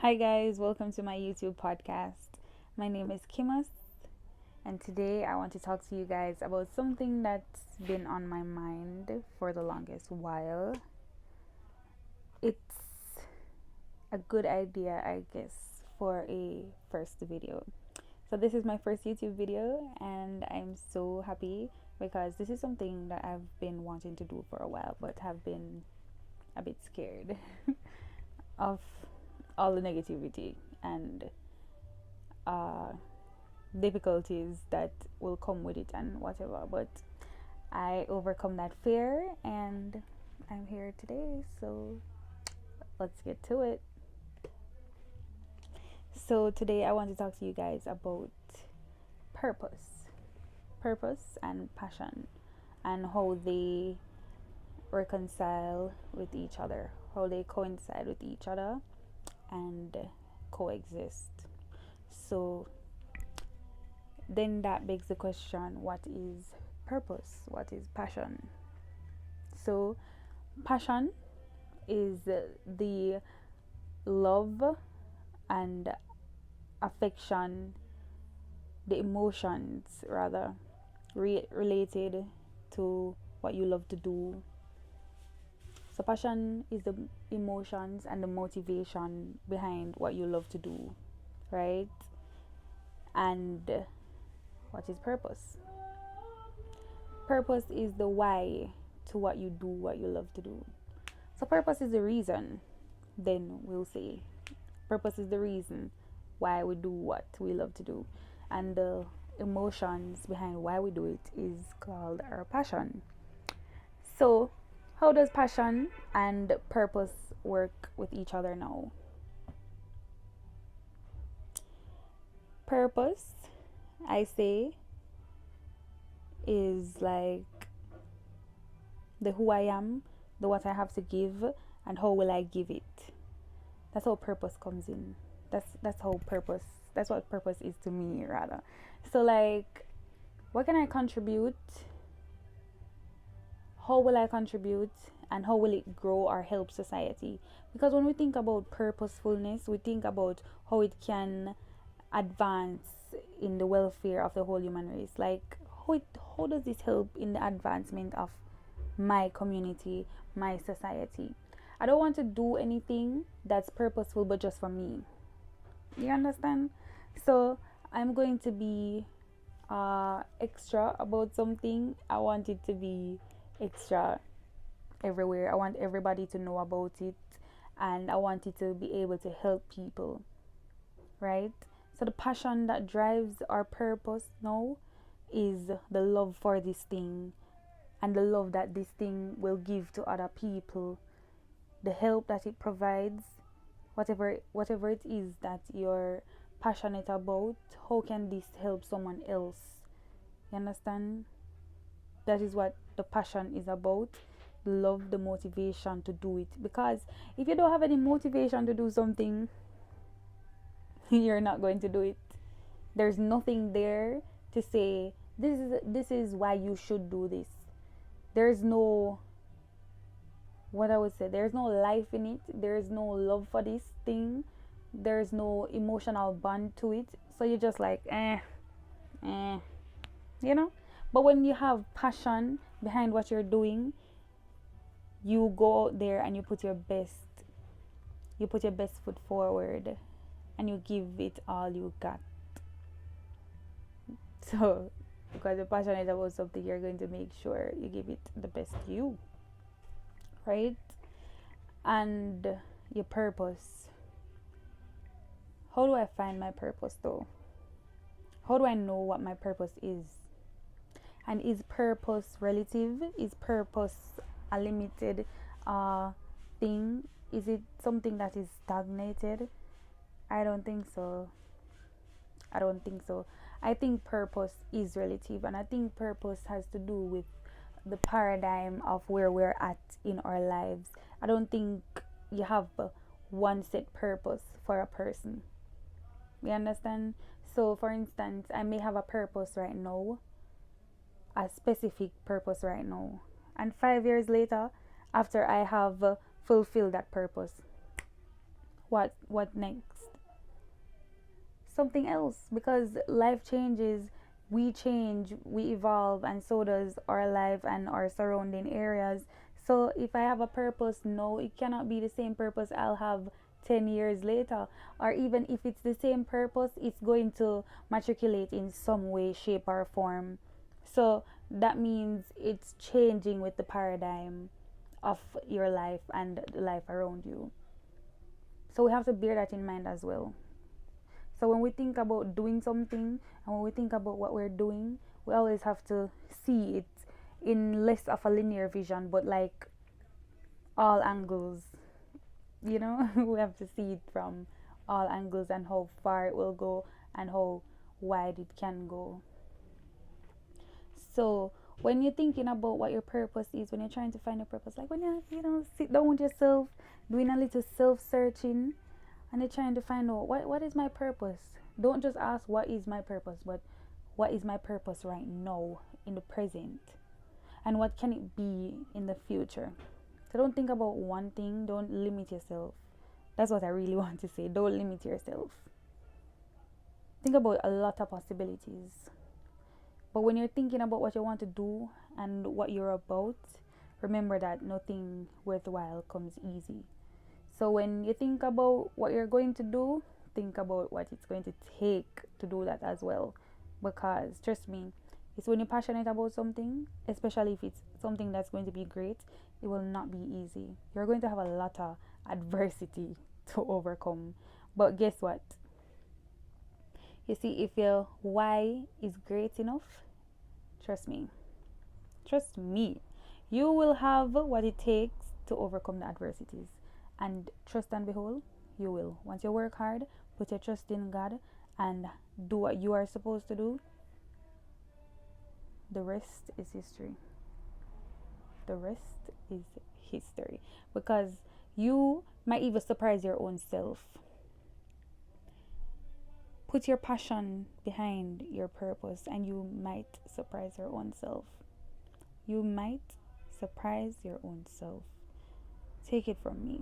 Hi, guys, welcome to my YouTube podcast. My name is Kimus, and today I want to talk to you guys about something that's been on my mind for the longest while. It's a good idea, I guess, for a first video. So, this is my first YouTube video, and I'm so happy because this is something that I've been wanting to do for a while, but have been a bit scared of all the negativity and uh, difficulties that will come with it and whatever. But I overcome that fear and I'm here today. So let's get to it. So today I want to talk to you guys about purpose, purpose and passion, and how they reconcile with each other, how they coincide with each other and coexist. So then that begs the question, what is purpose? What is passion? So, passion is the love and affection, the emotions rather, related to what you love to do. So, passion is the emotions and the motivation behind what you love to do, right? And what is purpose? Purpose is the why to what you do, what you love to do. So, purpose is the reason, then we'll say. Purpose is the reason why we do what we love to do. And the emotions behind why we do it is called our passion. So, how does passion and purpose work with each other now? Purpose, I say, is like the who I am, the what I have to give, and how will I give it. That's how purpose comes in. That's how purpose. That's what purpose is to me, rather. So like, what can I contribute? How will I contribute? And how will it grow or help society? Because when we think about purposefulness, we think about how it can advance in the welfare of the whole human race. Like, how does this help in the advancement of my community, my society? I don't want to do anything that's purposeful but just for me. You understand? So I'm going to be extra about something. I want it to be extra everywhere. I want everybody to know about it, and I want it to be able to help people, right? So the passion that drives our purpose now is the love for this thing and the love that this thing will give to other people, the help that it provides, whatever it is that you're passionate about. How can this help someone else? You understand? That is what the passion is about. Love, the motivation to do it. Because if you don't have any motivation to do something, you're not going to do it. There's nothing there to say this is why you should do this. There's no, what I would say, there's no life in it. There's no love for this thing. There's no emotional bond to it. So you're just like, eh, you know. But when you have passion behind what you're doing, you go out there and you put your best. You put your best foot forward, and you give it all you got. So, because you're passionate about something, you're going to make sure you give it the best you, right? And your purpose. How do I find my purpose though? How do I know what my purpose is? And is purpose relative? Is purpose a limited thing? Is it something that is stagnated? I don't think so. I don't think so. I think purpose is relative, and I think purpose has to do with the paradigm of where we're at in our lives. I don't think you have one set purpose for a person. You understand? So, for instance, I may have a purpose right now, a specific purpose right now, and 5 years later, after I have fulfilled that purpose, What next? Something else, because life changes, we change, we evolve, and so does our life and our surrounding areas. So if I have a purpose, no, it cannot be the same purpose I'll have 10 years later. Or even if it's the same purpose, it's going to matriculate in some way, shape, or form. So that means it's changing with the paradigm of your life and the life around you. So we have to bear that in mind as well. So when we think about doing something and when we think about what we're doing, we always have to see it in less of a linear vision, but like all angles, you know? We have to see it from all angles and how far it will go and how wide it can go. So when you're thinking about what your purpose is, when you're trying to find a purpose, like when you sit down with yourself, doing a little self searching, and you're trying to find out what is my purpose. Don't just ask what is my purpose, but what is my purpose right now in the present, and what can it be in the future. So don't think about one thing. Don't limit yourself. That's what I really want to say. Don't limit yourself. Think about a lot of possibilities. But when you're thinking about what you want to do and what you're about, remember that nothing worthwhile comes easy. So when you think about what you're going to do, think about what it's going to take to do that as well. Because trust me, it's when you're passionate about something, especially if it's something that's going to be great, it will not be easy. You're going to have a lot of adversity to overcome. But guess what? You see, if your why is great enough, trust me, you will have what it takes to overcome the adversities. And trust and behold, you will. Once you work hard, put your trust in God, and do what you are supposed to do, the rest is history. The rest is history. Because you might even surprise your own self. Put your passion behind your purpose, and you might surprise your own self. You might surprise your own self. Take it from me.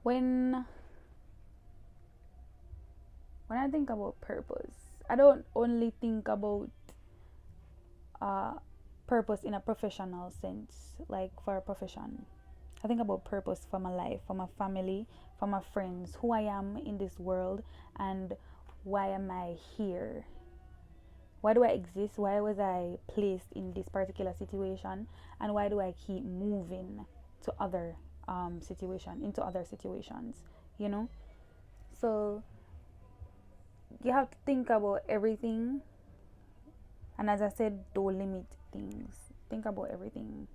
When I think about purpose, I don't only think about purpose in a professional sense, like for a profession. I think about purpose for my life, for my family, for my friends, who I am in this world, and why am I here? Why do I exist? Why was I placed in this particular situation? And why do I keep moving to other into other situations? You know? So you have to think about everything. And as I said, don't limit things. Think about everything.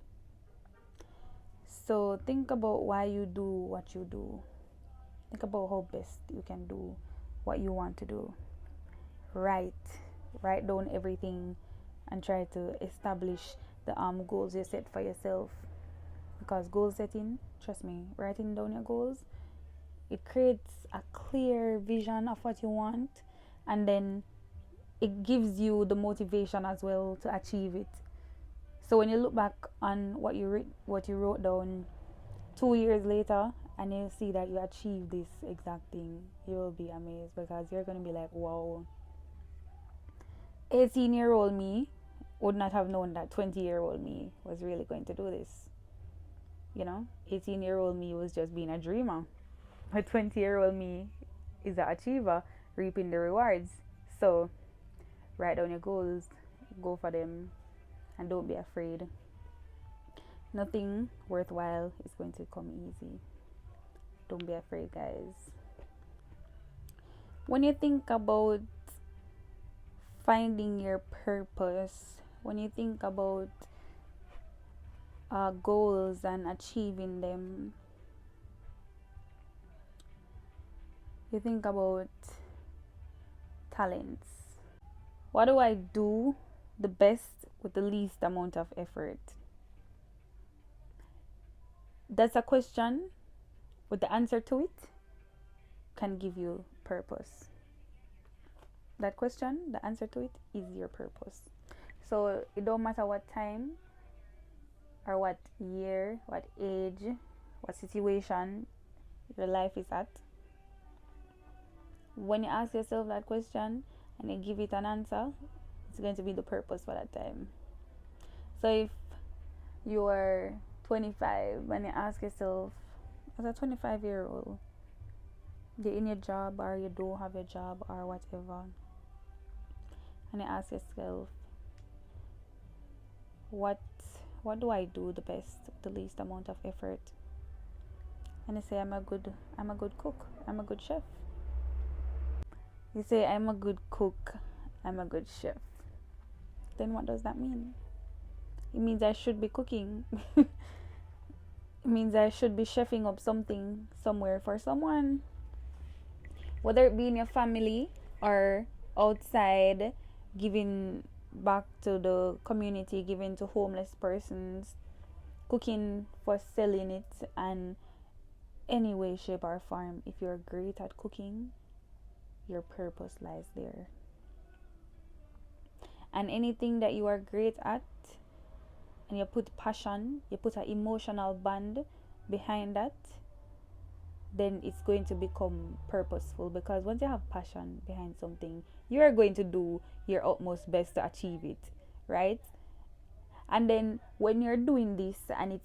So think about why you do what you do. Think about how best you can do what you want to do. Write down everything and try to establish the goals you set for yourself. Because goal setting, trust me, writing down your goals, it creates a clear vision of what you want, and then it gives you the motivation as well to achieve it. So when you look back on what you wrote down 2 years later, and you see that you achieved this exact thing, you will be amazed, because you're going to be like, wow, 18-year-old me would not have known that 20-year-old me was really going to do this. 18-year-old me was just being a dreamer. But 20-year-old me is an achiever, reaping the rewards. So write down your goals, go for them, and don't be afraid. Nothing worthwhile is going to come easy. Don't be afraid, guys. When you think about finding your purpose, when you think about goals and achieving them, you think about talents. What do I do the best with the least amount of effort? That's a question, but the answer to it can give you purpose. That question, the answer to it is your purpose. So it don't matter what time or what year, what age, what situation your life is at? When you ask yourself that question and you give it an answer, it's going to be the purpose for that time. So if you are 25 and you ask yourself, as a 25-year-old, you're in your job or you don't have a job or whatever, and you ask yourself, what do I do the best, the least amount of effort? And you say, I'm a good cook, I'm a good chef. You say, I'm a good cook, I'm a good chef. Then what does that mean? It means I should be cooking. It means I should be chefing up something somewhere for someone. Whether it be in your family or outside, giving back to the community, giving to homeless persons, cooking for selling it, and any way, shape, or form. If you're great at cooking, your purpose lies there. And anything that you are great at, and you put passion, you put an emotional bond behind that, then it's going to become purposeful. Because once you have passion behind something, you are going to do your utmost best to achieve it, right? And then when you're doing this and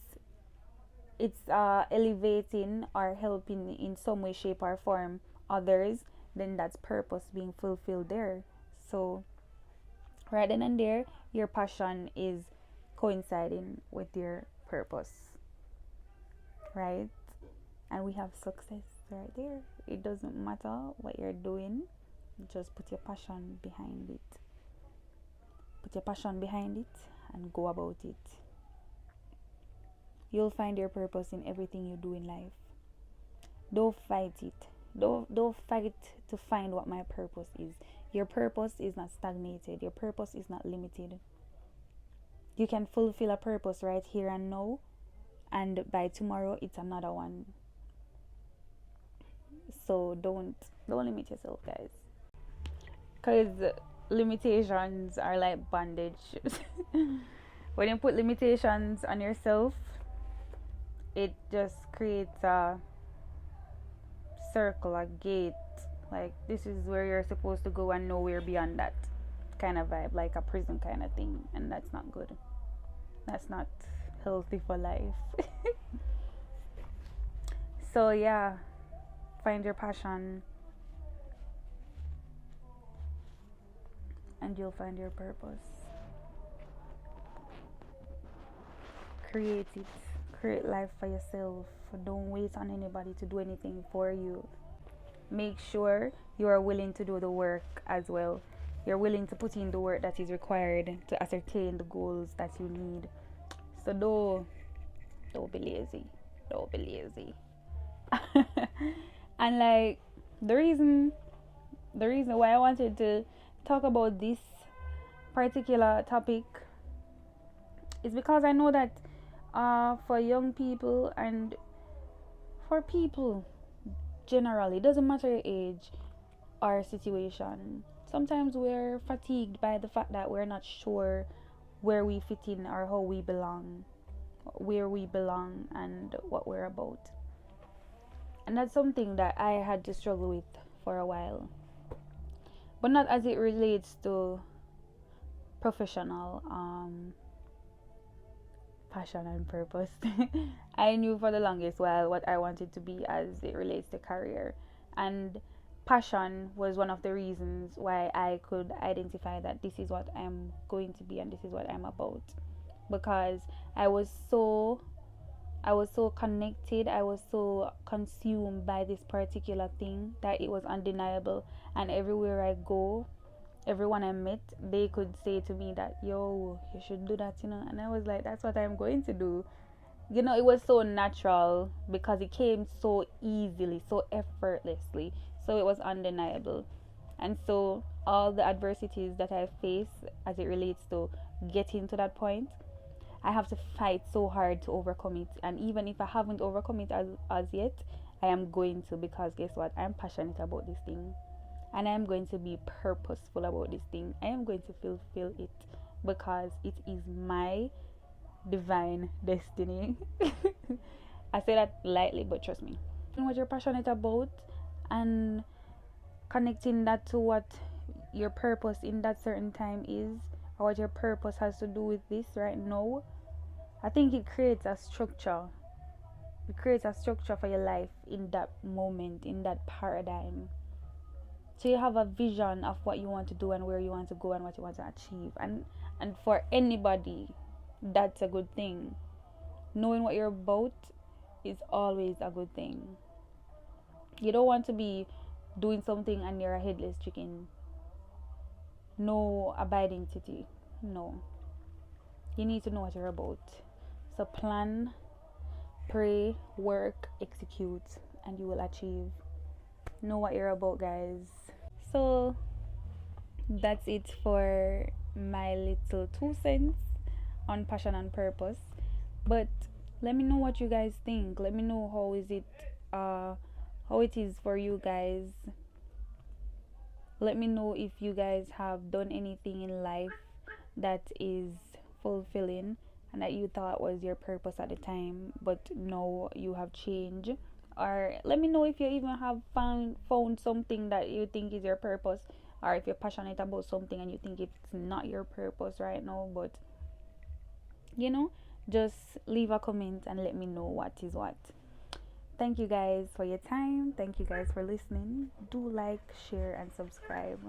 it's elevating or helping in some way, shape, or form others, then that's purpose being fulfilled there. So right then and there, your passion is coinciding with your purpose, right? And we have success right there. It doesn't matter what you're doing, just put your passion behind it. Put your passion behind it and go about it. You'll find your purpose in everything you do in life. Don't fight it. Don't fight to find what my purpose is. Your purpose is not stagnated. Your purpose is not limited. You can fulfill a purpose right here and now, and by tomorrow it's another one. So don't limit yourself, guys, because limitations are like bondage. When you put limitations on yourself, it just creates a circle, a gate, like this is where you're supposed to go and nowhere beyond that kind of vibe, like a prison kind of thing. And that's not good. That's not healthy for life. So yeah, find your passion and you'll find your purpose. Create it. Create life for yourself. Don't wait on anybody to do anything for you. Make sure you are willing to do the work as well. You're willing to put in the work that is required to ascertain the goals that you need. So don't be lazy. Don't be lazy. And like the reason why I wanted to talk about this particular topic is because I know that for young people and for people generally, it doesn't matter your age or situation, sometimes we're fatigued by the fact that we're not sure where we fit in or how we belong, where we belong and what we're about. And that's something that I had to struggle with for a while, but not as it relates to professional passion and purpose. I knew for the longest while what I wanted to be as it relates to career, and passion was one of the reasons why I could identify that this is what I'm going to be and this is what I'm about, because I was so connected, I was so consumed by this particular thing that it was undeniable. And everywhere I go, everyone I met, they could say to me that, yo, you should do that, and I was like, that's what I'm going to do. It was so natural because it came so easily, so effortlessly, so it was undeniable. And so all the adversities that I face as it relates to getting to that point, I have to fight so hard to overcome it. And even if I haven't overcome it as yet, I am going to, because guess what, I'm passionate about this thing and I'm going to be purposeful about this thing. I am going to fulfill it because it is my divine destiny. I say that lightly, but trust me, what you're passionate about and connecting that to what your purpose in that certain time is, or what your purpose has to do with this right now, I think it creates a structure. It creates a structure for your life in that moment, in that paradigm. So you have a vision of what you want to do and where you want to go and what you want to achieve. And for anybody, that's a good thing. Knowing what you're about is always a good thing. You don't want to be doing something and you're a headless chicken. No abiding city. No. You need to know what you're about. So plan, pray, work, execute, and you will achieve. Know what you're about, guys. So that's it for my little 2 cents on passion and purpose. But let me know what you guys think. Let me know how it is for you guys. Let me know if you guys have done anything in life that is fulfilling and that you thought was your purpose at the time, but now you have changed. Or let me know if you even have found something that you think is your purpose, or if you're passionate about something and you think it's not your purpose right now, but you know, just leave a comment and let me know what is what. Thank you guys for your time. Thank you guys for listening. Do like, share, and subscribe.